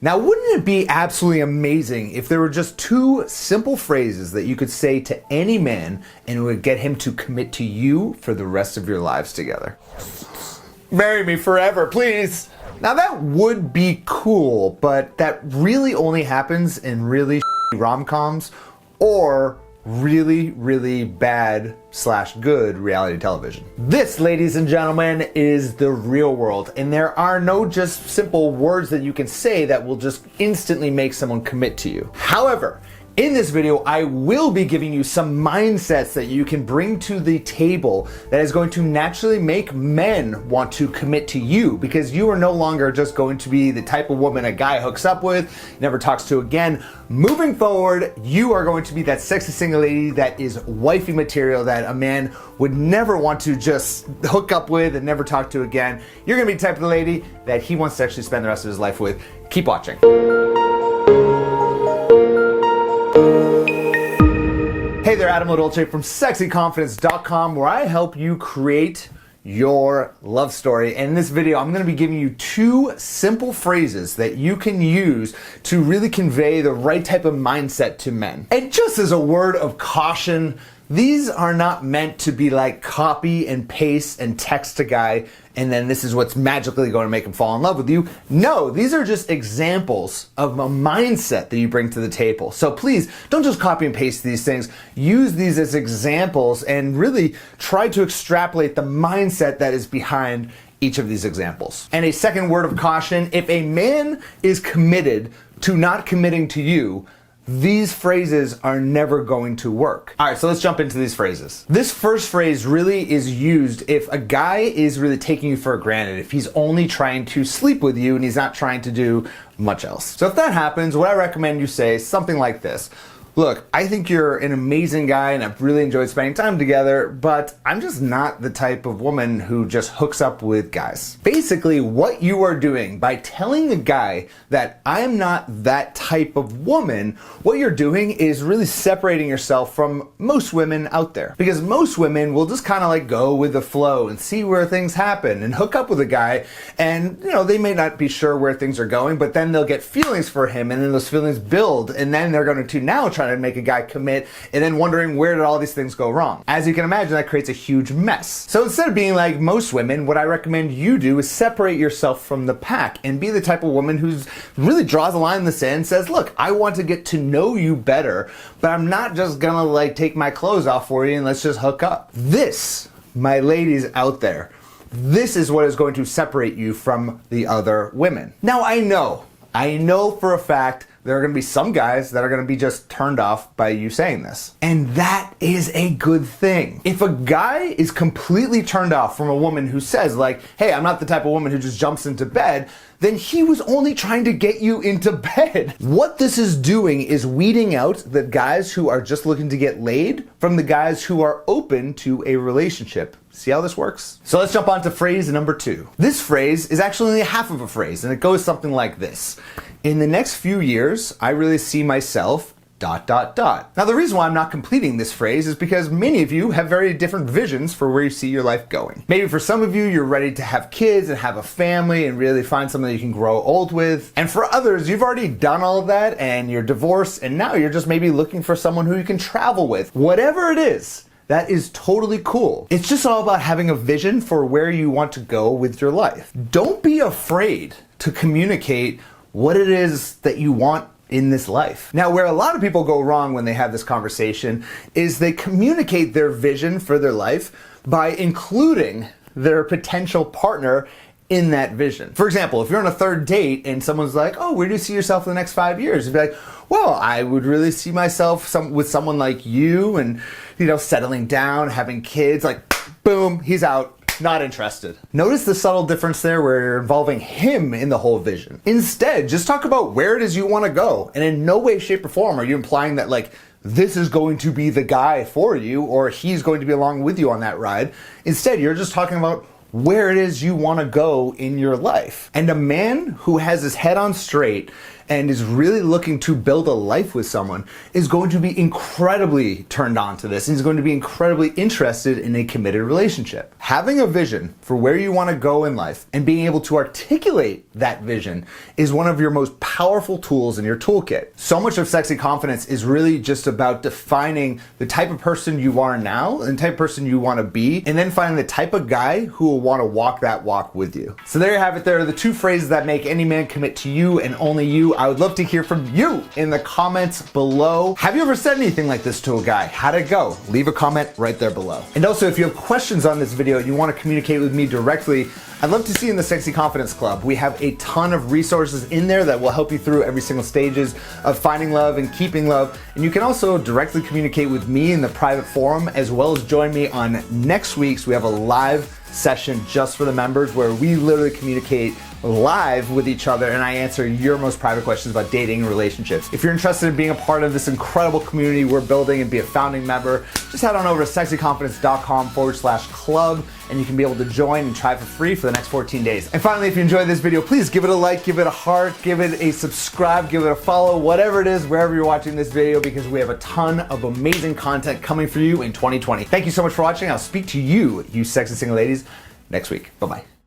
Now, wouldn't it be absolutely amazing if there were just two simple phrases that you could say to any man and it would get him to commit to you for the rest of your lives together? Marry me forever, please. Now that would be cool, but that really only happens in really rom-coms or really bad / good reality television. This, ladies and gentlemen, is the real world, and there are no just simple words that you can say that will just instantly make someone commit to you. However, in this video, I will be giving you some mindsets that you can bring to the table that is going to naturally make men want to commit to you, because you are no longer just going to be the type of woman a guy hooks up with, never talks to again. Moving forward, you are going to be that sexy single lady that is wifey material that a man would never want to just hook up with and never talk to again. You're gonna be the type of lady that he wants to actually spend the rest of his life with. Keep watching. Hey there, Adam LaDolce from sexyconfidence.com, where I help you create your love story. And in this video, I'm going to be giving you two simple phrases that you can use to really convey the right type of mindset to men. And just as a word of caution, these are not meant to be like copy and paste and text a guy and then this is what's magically going to make him fall in love with you. No, these are just examples of a mindset that you bring to the table. So please don't just copy and paste these things. Use these as examples and really try to extrapolate the mindset that is behind each of these examples. And a second word of caution, if a man is committed to not committing to you, these phrases are never going to work. All right, so let's jump into these phrases. This first phrase really is used if a guy is really taking you for granted, if he's only trying to sleep with you and he's not trying to do much else. So if that happens, what I recommend you say is something like this. Look, I think you're an amazing guy and I've really enjoyed spending time together, but I'm just not the type of woman who just hooks up with guys. Basically, what you are doing by telling the guy that I'm not that type of woman, what you're doing is really separating yourself from most women out there. Because most women will just kind of like go with the flow and see where things happen and hook up with a guy, and you know, they may not be sure where things are going, but then they'll get feelings for him and then those feelings build, and then they're going to now try to make a guy commit and then wondering where did all these things go wrong. As you can imagine, that creates a huge mess. So instead of being like most women, what I recommend you do is separate yourself from the pack and be the type of woman who's really draws a line in the sand and says, look, I want to get to know you better, but I'm not just gonna like take my clothes off for you and let's just hook up. This, my ladies out there, this is what is going to separate you from the other women. Now I know for a fact there are going to be some guys that are going to be just turned off by you saying this. And that is a good thing. If a guy is completely turned off from a woman who says like, hey, I'm not the type of woman who just jumps into bed, then he was only trying to get you into bed. What this is doing is weeding out the guys who are just looking to get laid from the guys who are open to a relationship. See how this works? So let's jump on to phrase number 2. This phrase is actually only half of a phrase, and it goes something like this. In the next few years, I really see myself ... Now the reason why I'm not completing this phrase is because many of you have very different visions for where you see your life going. Maybe for some of you, you're ready to have kids and have a family and really find someone that you can grow old with. And for others, you've already done all of that and you're divorced and now you're just maybe looking for someone who you can travel with. Whatever it is, that is totally cool. It's just all about having a vision for where you want to go with your life. Don't be afraid to communicate what it is that you want in this life. Now, where a lot of people go wrong when they have this conversation is they communicate their vision for their life by including their potential partner in that vision. For example, if you're on a third date and someone's like, oh, where do you see yourself in the next 5 years? You'd be like, well, I would really see myself with someone like you and, you know, settling down, having kids, like, boom, he's out. Not interested. Notice the subtle difference there where you're involving him in the whole vision. Instead, just talk about where it is you want to go. And in no way, shape, or form are you implying that like, this is going to be the guy for you or he's going to be along with you on that ride. Instead, you're just talking about where it is you want to go in your life. And a man who has his head on straight and is really looking to build a life with someone is going to be incredibly turned on to this. He's going to be incredibly interested in a committed relationship. Having a vision for where you want to go in life and being able to articulate that vision is one of your most powerful tools in your toolkit. So much of Sexy Confidence is really just about defining the type of person you are now and the type of person you want to be, and then finding the type of guy who will want to walk that walk with you. So there you have it. There are the 2 phrases that make any man commit to you and only you. I would love to hear from you in the comments below. Have you ever said anything like this to a guy? How'd it go? Leave a comment right there below. And also, if you have questions on this video and you want to communicate with me directly, I'd love to see you in the Sexy Confidence Club. We have a ton of resources in there that will help you through every single stages of finding love and keeping love. And you can also directly communicate with me in the private forum, as well as join me on next week's. We have a live session just for the members where we literally communicate live with each other and I answer your most private questions about dating and relationships. If you're interested in being a part of this incredible community we're building and be a founding member, just head on over to sexyconfidence.com/club and you can be able to join and try for free for the next 14 days. And finally, if you enjoyed this video, please give it a like, give it a heart, give it a subscribe, give it a follow, whatever it is, wherever you're watching this video, because we have a ton of amazing content coming for you in 2020. Thank you so much for watching. I'll speak to you, you sexy single ladies, next week. Bye-bye.